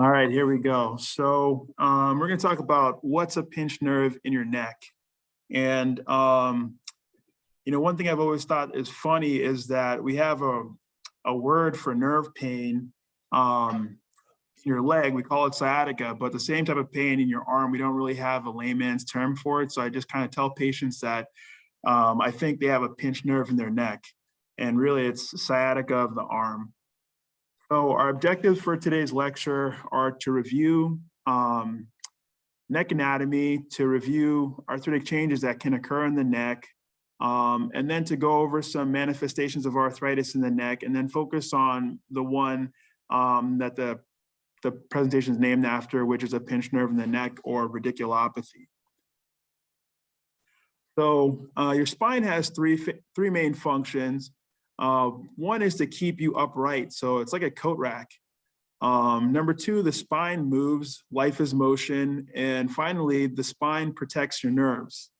All right, here we go. So we're going to talk about what's a pinched nerve in your neck. And, one thing I've always thought is funny is that we have a word for nerve pain in your leg. We call it sciatica, but the same type of pain in your arm, we don't really have a layman's term for it. So I just kind of tell patients that I think they have a pinched nerve in their neck. And really, it's sciatica of the arm. So our objectives for today's lecture are to review neck anatomy, to review arthritic changes that can occur in the neck, and then to go over some manifestations of arthritis in the neck, and then focus on the one that the presentation is named after, which is a pinched nerve in the neck or radiculopathy. So your spine has three main functions. One is to keep you upright. So it's like a coat rack. Number two, the spine moves, life is motion. And finally, the spine protects your nerves.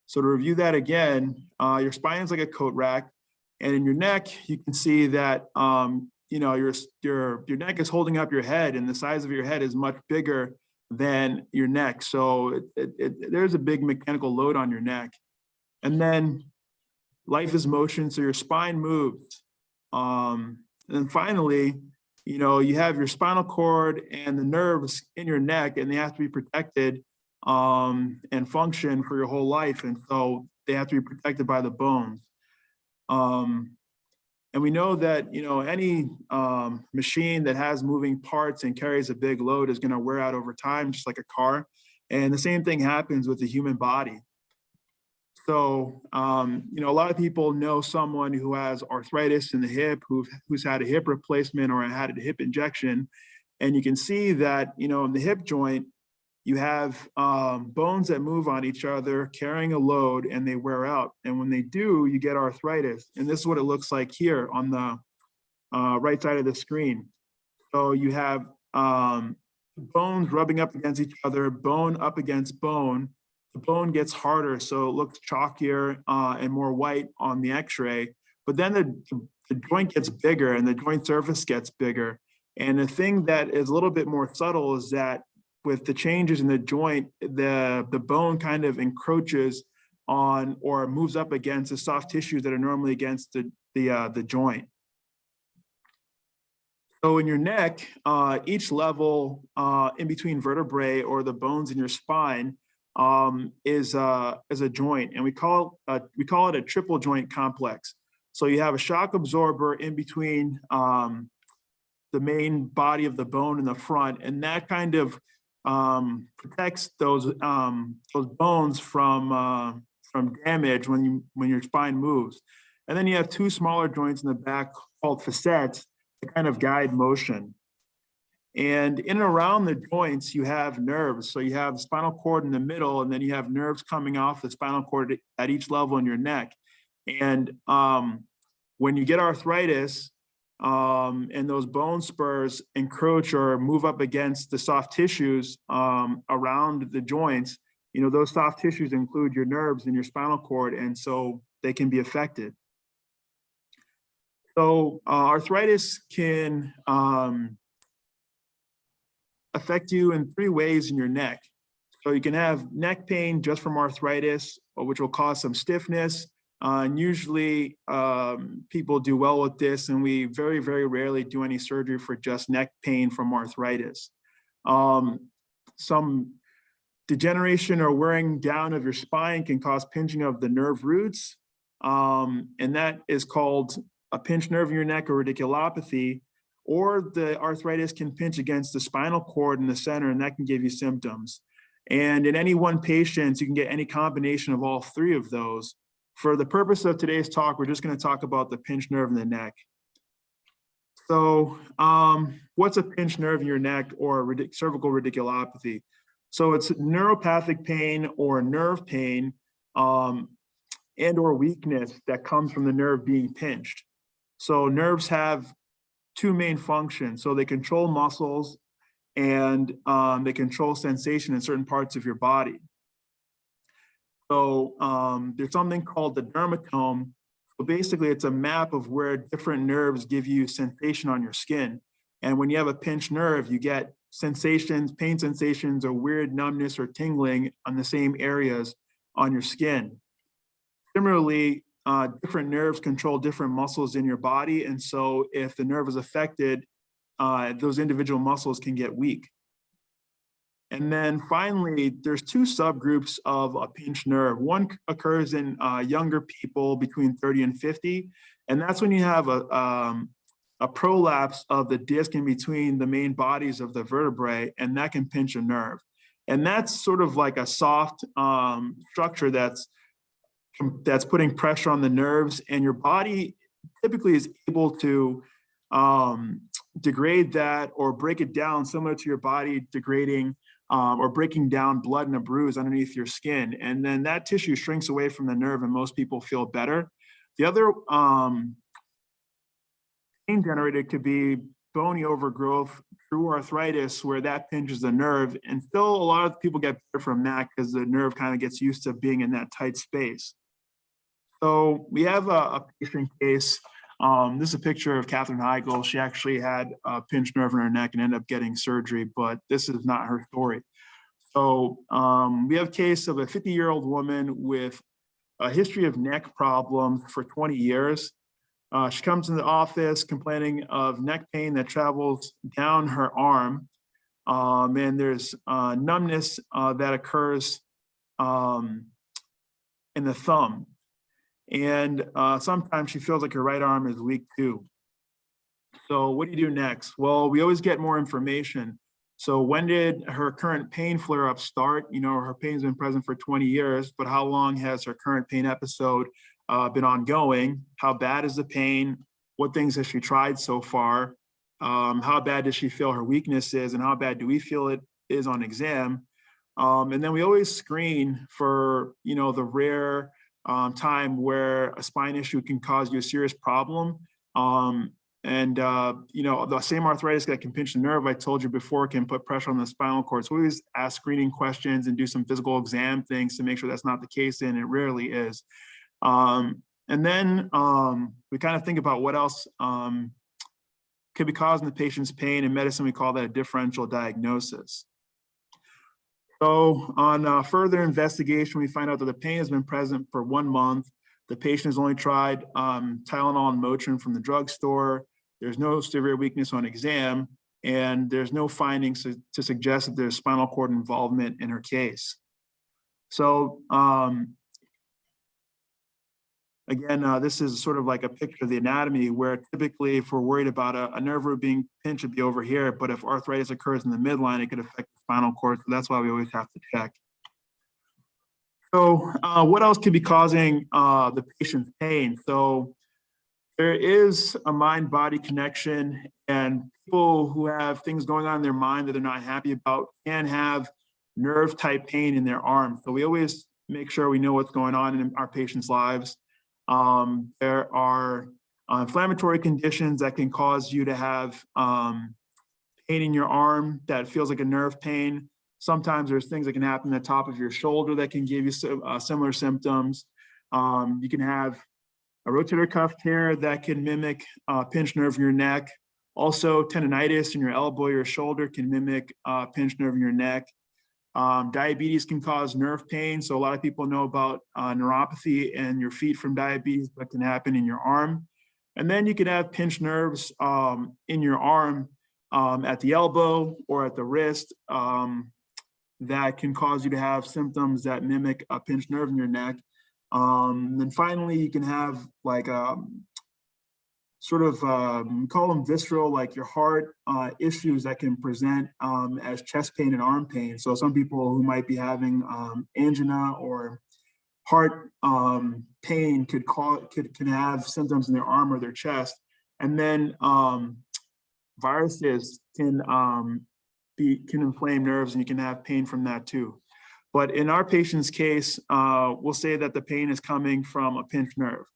So to review that again, your spine is like a coat rack. And in your neck, you can see that, your neck is holding up your head, and the size of your head is much bigger than your neck. So there's a big mechanical load on your neck. And then life is motion, so your spine moves. And then finally, you have your spinal cord and the nerves in your neck, and they have to be protected and function for your whole life. And so they have to be protected by the bones. And we know that, any machine that has moving parts and carries a big load is going to wear out over time, just like a car. And the same thing happens with the human body. So, a lot of people know someone who has arthritis in the hip, who's had a hip replacement or had a hip injection. And you can see that, in the hip joint, you have bones that move on each other, carrying a load, and they wear out. And when they do, you get arthritis. And this is what it looks like here on the right side of the screen. So you have bones rubbing up against each other, bone up against bone. The bone gets harder, so it looks chalkier and more white on the x-ray. But then the joint gets bigger and the joint surface gets bigger. And the thing that is a little bit more subtle is that with the changes in the joint, the bone kind of encroaches on or moves up against the soft tissues that are normally against the joint. So in your neck, each level in between vertebrae or the bones in your spine is a joint, and we call it a triple joint complex. So you have a shock absorber in between the main body of the bone in the front, and that kind of protects those bones from damage when your spine moves. And then you have two smaller joints in the back called facets that kind of guide motion. And in and around the joints, you have nerves. So you have the spinal cord in the middle, and then you have nerves coming off the spinal cord at each level in your neck. And when you get arthritis and those bone spurs encroach or move up against the soft tissues around the joints, those soft tissues include your nerves and your spinal cord, and so they can be affected. So arthritis can affect you in three ways in your neck. So you can have neck pain just from arthritis, which will cause some stiffness. And usually people do well with this, and we very, very rarely do any surgery for just neck pain from arthritis. Some degeneration or wearing down of your spine can cause pinching of the nerve roots, and that is called a pinched nerve in your neck or radiculopathy. Or the arthritis can pinch against the spinal cord in the center, and that can give you symptoms. And in any one patient, you can get any combination of all three of those. For the purpose of today's talk, we're just going to talk about the pinched nerve in the neck. So what's a pinched nerve in your neck or cervical radiculopathy? So it's neuropathic pain or nerve pain and or weakness that comes from the nerve being pinched. So nerves have two main functions. So they control muscles and they control sensation in certain parts of your body. So there's something called the dermatome. So basically it's a map of where different nerves give you sensation on your skin. And when you have a pinched nerve, you get sensations, pain sensations, or weird numbness or tingling on the same areas on your skin. Similarly, different nerves control different muscles in your body. And so if the nerve is affected, those individual muscles can get weak. And then finally, there's two subgroups of a pinched nerve. One occurs in younger people between 30 and 50. And that's when you have a prolapse of the disc in between the main bodies of the vertebrae, and that can pinch a nerve. And that's sort of like a soft structure that's putting pressure on the nerves, and your body typically is able to degrade that or break it down, similar to your body degrading or breaking down blood in a bruise underneath your skin. And then that tissue shrinks away from the nerve and most people feel better. The other pain generated could be bony overgrowth through arthritis, where that pinches the nerve. And still a lot of people get better from that because the nerve kind of gets used to being in that tight space. So we have a patient case. This is a picture of Katherine Heigl. She actually had a pinched nerve in her neck and ended up getting surgery, but this is not her story. So we have a case of a 50-year-old woman with a history of neck problems for 20 years. She comes in the office complaining of neck pain that travels down her arm. And there's numbness that occurs in the thumb. And sometimes she feels like her right arm is weak too. So what do you do next? Well, we always get more information. So when did her current pain flare-up start? You know, her pain's been present for 20 years, but how long has her current pain episode been ongoing? How bad is the pain? What things has she tried so far? How bad does she feel her weakness is? And how bad do we feel it is on exam? And then we always screen for, you know, the rare time where a spine issue can cause you a serious problem. You know, the same arthritis that can pinch the nerve I told you before can put pressure on the spinal cord. So we always ask screening questions and do some physical exam things to make sure that's not the case, and it rarely is. And then we kind of think about what else could be causing the patient's pain. In medicine, we call that a differential diagnosis. So on further investigation, we find out that the pain has been present for 1 month. The patient has only tried Tylenol and Motrin from the drugstore. There's no severe weakness on exam, and there's no findings to suggest that there's spinal cord involvement in her case. So again, this is sort of like a picture of the anatomy, where typically if we're worried about a nerve root being pinched, it'd be over here. But if arthritis occurs in the midline, it could affect the spinal cord. So that's why we always have to check. So what else could be causing the patient's pain? So there is a mind-body connection, and people who have things going on in their mind that they're not happy about can have nerve-type pain in their arm. So we always make sure we know what's going on in our patients' lives. There are inflammatory conditions that can cause you to have pain in your arm that feels like a nerve pain. Sometimes there's things that can happen at the top of your shoulder that can give you similar symptoms. You can have a rotator cuff tear that can mimic pinched nerve in your neck. Also, tendonitis in your elbow or your shoulder can mimic pinched nerve in your neck. Diabetes can cause nerve pain. So a lot of people know about neuropathy in your feet from diabetes, but can happen in your arm. And then you can have pinched nerves in your arm at the elbow or at the wrist that can cause you to have symptoms that mimic a pinched nerve in your neck. Then finally, you can have like sort of call them visceral, like your heart issues that can present as chest pain and arm pain. So some people who might be having angina or heart pain can have symptoms in their arm or their chest. And then viruses can inflame nerves, and you can have pain from that too. But in our patient's case, we'll say that the pain is coming from a pinched nerve.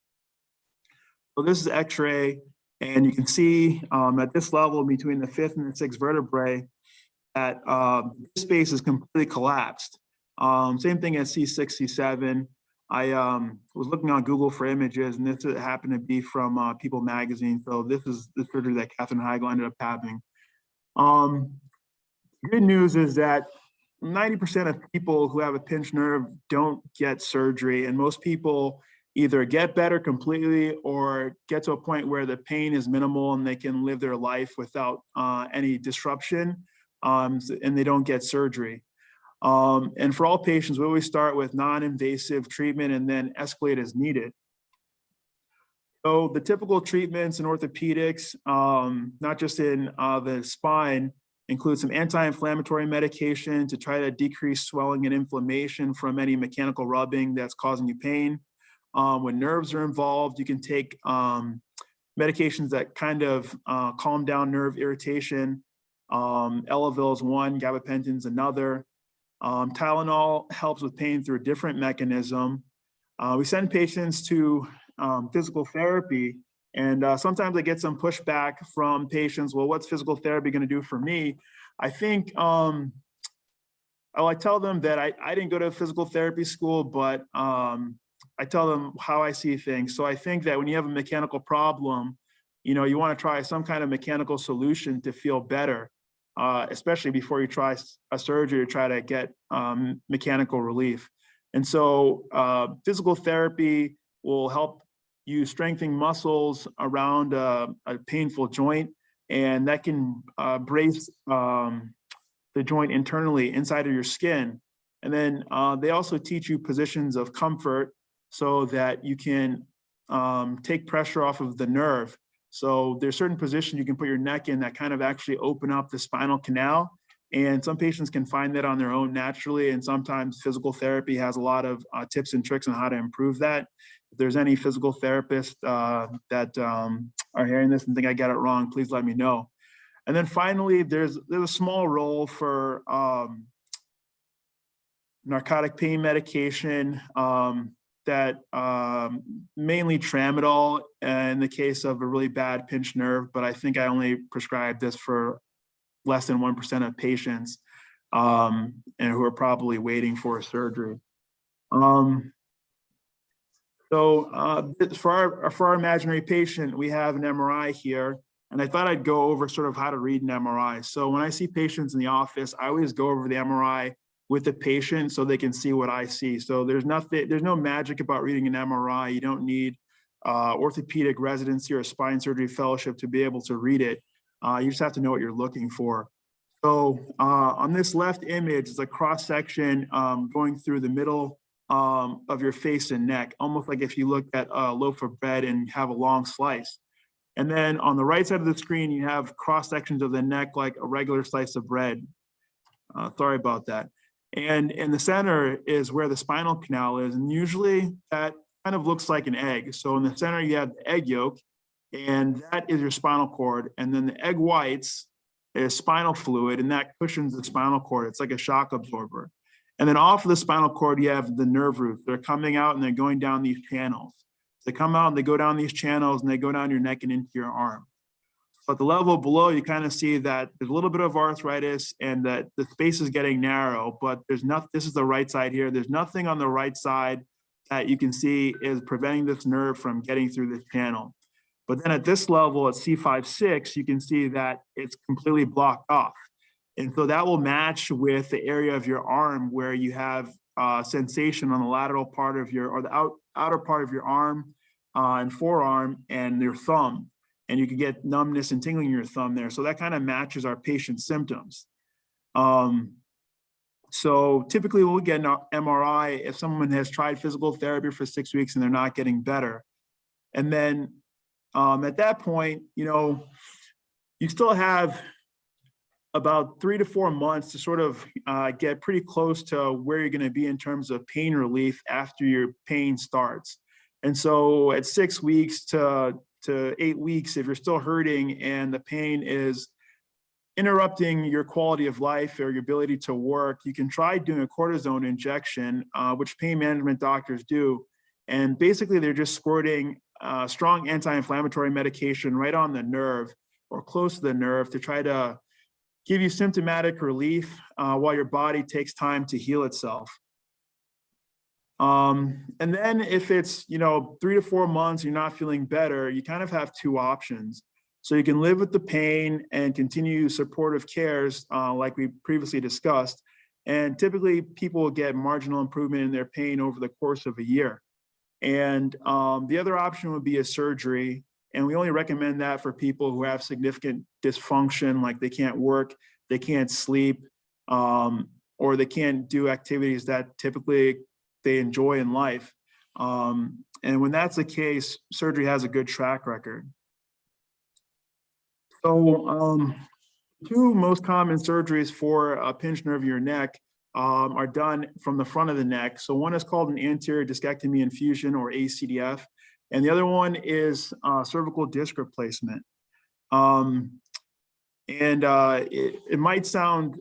So this is X-ray, and you can see at this level between the 5th and the 6th vertebrae that this space is completely collapsed. Same thing at C6, C7. I was looking on Google for images, and this happened to be from People magazine. So this is the surgery that Katherine Heigl ended up having. Good news is that 90% of people who have a pinched nerve don't get surgery, and most people either get better completely or get to a point where the pain is minimal and they can live their life without any disruption, and they don't get surgery. And for all patients, we always start with non-invasive treatment and then escalate as needed. So the typical treatments in orthopedics, not just in the spine, include some anti-inflammatory medication to try to decrease swelling and inflammation from any mechanical rubbing that's causing you pain. When nerves are involved, you can take medications that kind of calm down nerve irritation. Elavil is one, gabapentin is another. Tylenol helps with pain through a different mechanism. We send patients to physical therapy, and sometimes I get some pushback from patients. Well, what's physical therapy going to do for me? I think I tell them that I didn't go to physical therapy school, but I tell them how I see things. So I think that when you have a mechanical problem, you know, you want to try some kind of mechanical solution to feel better, especially before you try a surgery to try to get mechanical relief. And so physical therapy will help you strengthen muscles around a painful joint, and that can brace the joint internally inside of your skin. And then they also teach you positions of comfort so that you can take pressure off of the nerve. So there's certain positions you can put your neck in that kind of actually open up the spinal canal. And some patients can find that on their own naturally. And sometimes physical therapy has a lot of tips and tricks on how to improve that. If there's any physical therapists that are hearing this and think I got it wrong, please let me know. And then finally, there's a small role for narcotic pain medication that mainly tramadol in the case of a really bad pinched nerve, but I think I only prescribe this for less than 1% of patients and who are probably waiting for a surgery. So for our imaginary patient, we have an MRI here, and I thought I'd go over sort of how to read an MRI. So when I see patients in the office, I always go over the MRI with the patient so they can see what I see. So there's no magic about reading an MRI. You don't need orthopedic residency or spine surgery fellowship to be able to read it. You just have to know what you're looking for. So on this left image is a cross section going through the middle of your face and neck, almost like if you looked at a loaf of bread and have a long slice. And then on the right side of the screen, you have cross sections of the neck like a regular slice of bread. Sorry about that. And in the center is where the spinal canal is. And usually that kind of looks like an egg. So in the center, you have the egg yolk, and that is your spinal cord. And then the egg whites is spinal fluid, and that cushions the spinal cord. It's like a shock absorber. And then off of the spinal cord, you have the nerve roots. They're coming out and they're going down these channels. They come out and they go down these channels and they go down your neck and into your arm. So at the level below, you kind of see that there's a little bit of arthritis and that the space is getting narrow, but there's nothing. This is the right side here. There's nothing on the right side that you can see is preventing this nerve from getting through this channel. But then at this level, at C5-6, you can see that it's completely blocked off. And so that will match with the area of your arm where you have sensation on the lateral part of your, or the outer part of your arm and forearm and your thumb. And you can get numbness and tingling in your thumb there. So that kind of matches our patient's symptoms. So typically we'll get an MRI if someone has tried physical therapy for 6 weeks and they're not getting better. And then at that point, you know, you still have about 3 to 4 months to sort of get pretty close to where you're going to be in terms of pain relief after your pain starts. And so at 6 weeks to 8 weeks, if you're still hurting and the pain is interrupting your quality of life or your ability to work, you can try doing a cortisone injection, which pain management doctors do. And basically they're just squirting strong anti-inflammatory medication right on the nerve or close to the nerve to try to give you symptomatic relief while your body takes time to heal itself. And then if it's, you know, 3 to 4 months, you're not feeling better, you kind of have two options. So you can live with the pain and continue supportive cares like we previously discussed. And typically people will get marginal improvement in their pain over the course of a year. And the other option would be a surgery. And we only recommend that for people who have significant dysfunction, like they can't work, they can't sleep, or they can't do activities that typically they enjoy in life. And when that's the case, surgery has a good track record. So two most common surgeries for a pinched nerve of your neck are done from the front of the neck. So one is called an anterior discectomy and fusion, or ACDF, and the other one is cervical disc replacement. It might sound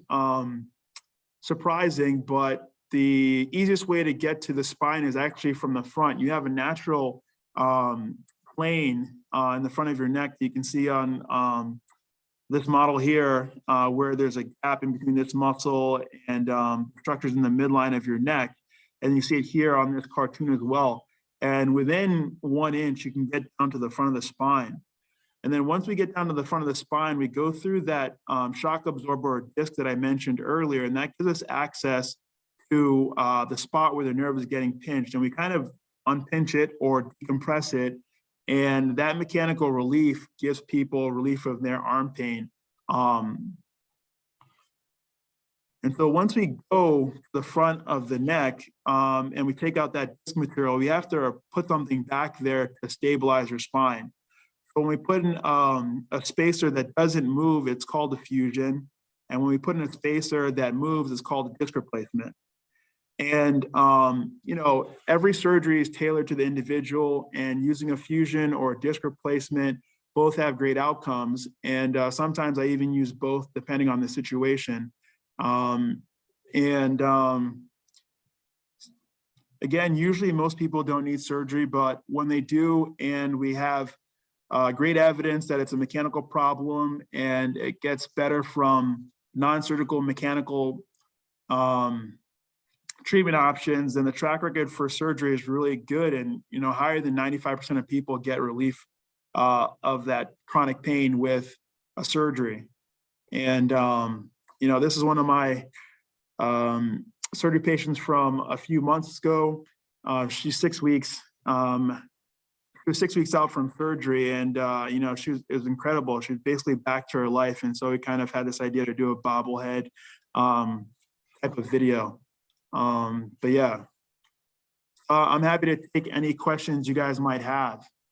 surprising, but the easiest way to get to the spine is actually from the front. You have a natural plane in the front of your neck that you can see on this model here, where there's a gap in between this muscle and structures in the midline of your neck. And you see it here on this cartoon as well. And within 1 inch, you can get down to the front of the spine. And then once we get down to the front of the spine, we go through that shock absorber or disc that I mentioned earlier, and that gives us access to the spot where the nerve is getting pinched. And we kind of unpinch it or decompress it. And that mechanical relief gives people relief of their arm pain. And so once we go to the front of the neck and we take out that disc material, we have to put something back there to stabilize your spine. So when we put in a spacer that doesn't move, it's called a fusion. And when we put in a spacer that moves, it's called a disc replacement. And, you know, every surgery is tailored to the individual, and using a fusion or a disc replacement both have great outcomes. And sometimes I even use both depending on the situation. Again, usually most people don't need surgery, but when they do, and we have great evidence that it's a mechanical problem and it gets better from non-surgical mechanical treatment options, and the track record for surgery is really good, and you know, higher than 95% of people get relief of that chronic pain with a surgery. And you know, this is one of my surgery patients from a few months ago. She's 6 weeks. She was 6 weeks out from surgery, and you know, it was incredible. She was basically back to her life, and so we kind of had this idea to do a bobblehead type of video. But yeah, I'm happy to take any questions you guys might have.